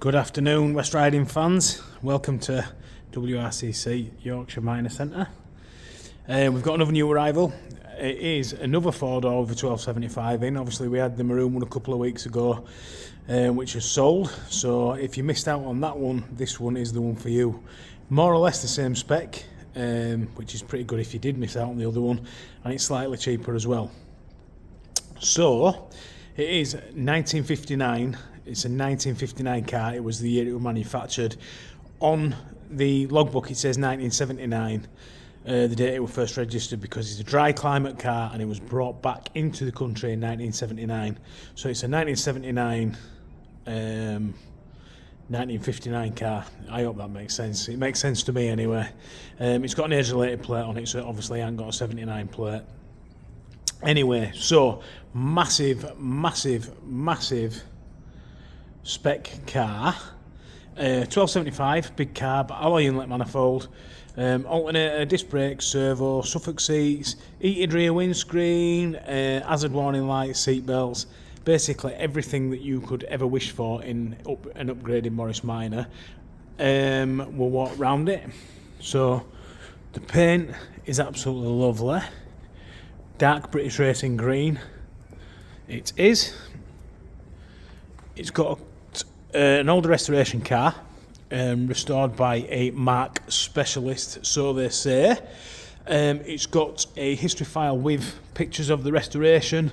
Good afternoon, West Riding fans. Welcome to WRCC Yorkshire Minor Centre. We've got another new arrival. It is another 4-door with a 1275 in. Obviously we had the maroon one a couple of weeks ago, which was sold. So if you missed out on that one, this one is the one for you. More or less the same spec, which is pretty good if you did miss out on the other one. And it's slightly cheaper as well. So it is 1959. It's a 1959 car. It was the year it was manufactured. On the logbook it says 1979, the date it was first registered, because it's a dry climate car and it was brought back into the country in 1979. So it's a 1979 1959 car. I hope that makes sense. It makes sense to me anyway. It's got an age-related plate on it, so obviously I haven't got a 79 plate. Anyway, so massive spec car, 1275, big carb, alloy inlet manifold, alternator, disc brakes, servo, Suffolk seats, heated rear windscreen, hazard warning lights, seat belts, basically everything that you could ever wish for in an upgraded Morris Minor will walk round it. So the paint is absolutely lovely, dark British racing green it is. It's got an older restoration car, restored by a mark specialist, so they say. It's got a history file with pictures of the restoration.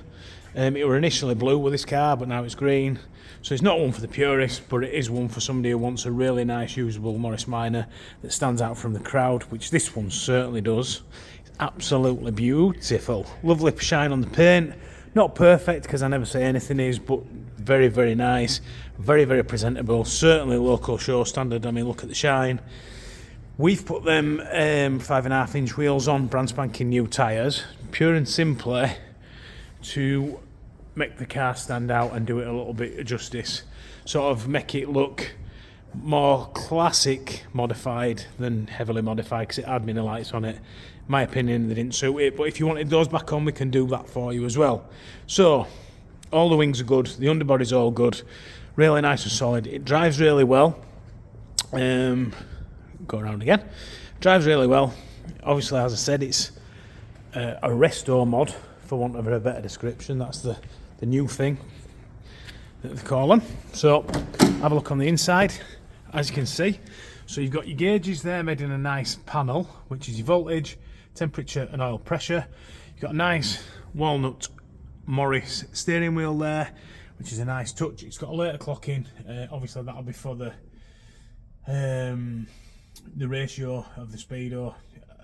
It were initially blue with this car, but now it's green. So it's not one for the purists, but it is one for somebody who wants a really nice, usable Morris Minor that stands out from the crowd, which this one certainly does. It's absolutely beautiful. Lovely shine on the paint. Not perfect, because I never say anything is, but very nice, very presentable, certainly local show standard. I mean, look at the shine. We've put them 5.5 inch wheels on, brand spanking new tyres, pure and simply to make the car stand out and do it a little bit of justice, sort of make it look more classic modified than heavily modified, because it had mini lights on it. In my opinion, they didn't suit it, but if you wanted those back on, we can do that for you as well. So all the wings are good, the underbody's all good, really nice and solid. It drives really well. Go around again. Drives really well. Obviously, as I said, it's a resto mod, for want of a better description. That's the new thing that they call them. So have a look on the inside, as you can see. So you've got your gauges there made in a nice panel, which is your voltage, temperature and oil pressure. You've got a nice walnut Morris steering wheel there, which is a nice touch. It's got a later clocking. Obviously that'll be for the ratio of the speedo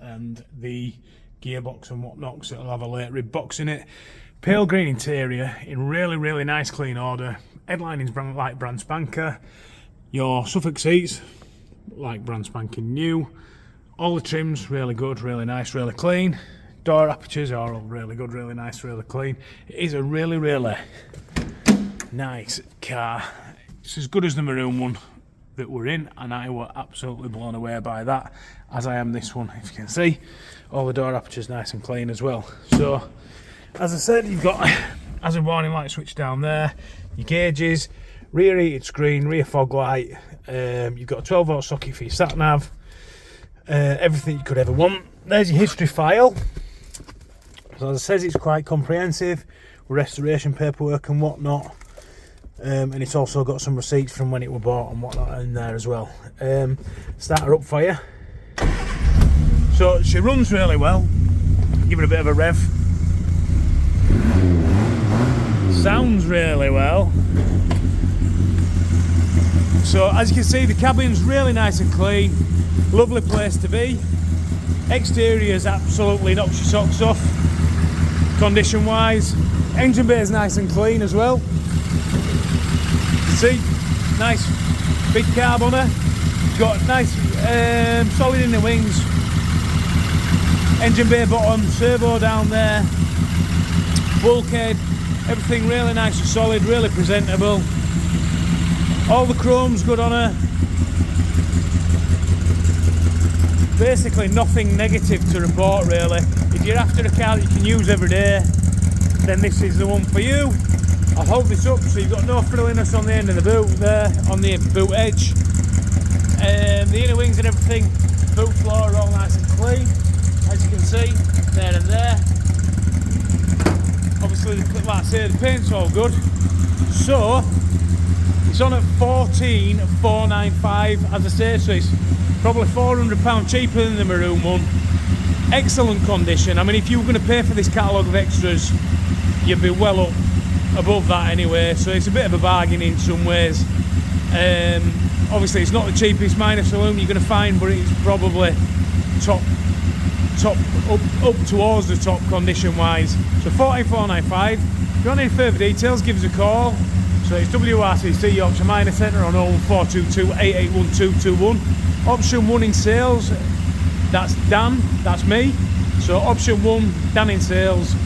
and the gearbox and whatnot, so it'll have a late rib box in it. Pale green interior in really nice clean order. Headlining's like brand spanker. Your Suffolk seats like brand spanking new. All the trims really good, really nice, really clean. Door apertures are all really good, really nice, really clean. It is a really nice car. It's as good as the maroon one that we're in, and I were absolutely blown away by that, as I am this one. If you can see, all the door apertures nice and clean as well. So as I said, you've got hazard warning light switch down there, your gauges, rear heated screen, rear fog light, you've got a 12 volt socket for your sat nav, everything you could ever want. There's your history file. So as I said, it's quite comprehensive with restoration paperwork and whatnot, and it's also got some receipts from when it was bought and whatnot in there as well. Start her up for you. So she runs really well. Give it a bit of a rev. Sounds really well. So as you can see, the cabin's really nice and clean. Lovely place to be. Exterior's absolutely knocks your socks off, condition wise. Engine bay is nice and clean as well. See, nice big carb on her. Got nice solid in the wings. Engine bay bottom, servo down there. Bulkhead, everything really nice and solid, really presentable. All the chrome's good on her. Basically nothing negative to report really. If you're after a car that you can use every day, then this is the one for you. I'll hold this up so you've got no frilliness on the end of the boot there, on the boot edge. The inner wings and everything, boot floor are all nice and clean, as you can see, there and there. Obviously, like I say, the paint's all good. So, it's on at 14,495, as I say, so it's probably £400 cheaper than the maroon one. Excellent condition. I mean, if you were going to pay for this catalogue of extras, you'd be well up above that anyway, so it's a bit of a bargain in some ways. Obviously it's not the cheapest minor saloon you're going to find, but it's probably top up towards the top condition wise. So 14,495. If you want any further details, give us a call. So it's WRCC Yorkshire Minor Centre on 01422 881 221. Option 1 in sales, that's Dan, that's me. So option 1, Dan in sales,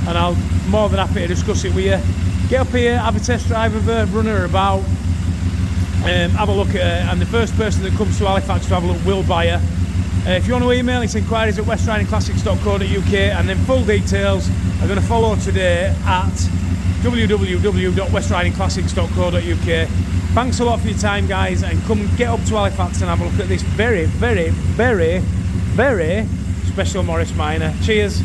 and I'll be more than happy to discuss it with you. Get up here, have a test drive of her, run her about, have a look at her, and the first person that comes to Halifax to have a look will buy her. If you want to email, it's inquiries at westridingclassics.co.uk, and then full details are going to follow today at www.westridingclassics.co.uk. Thanks a lot for your time, guys, and come get up to Halifax and have a look at this very, very, very, very special Morris Minor. Cheers.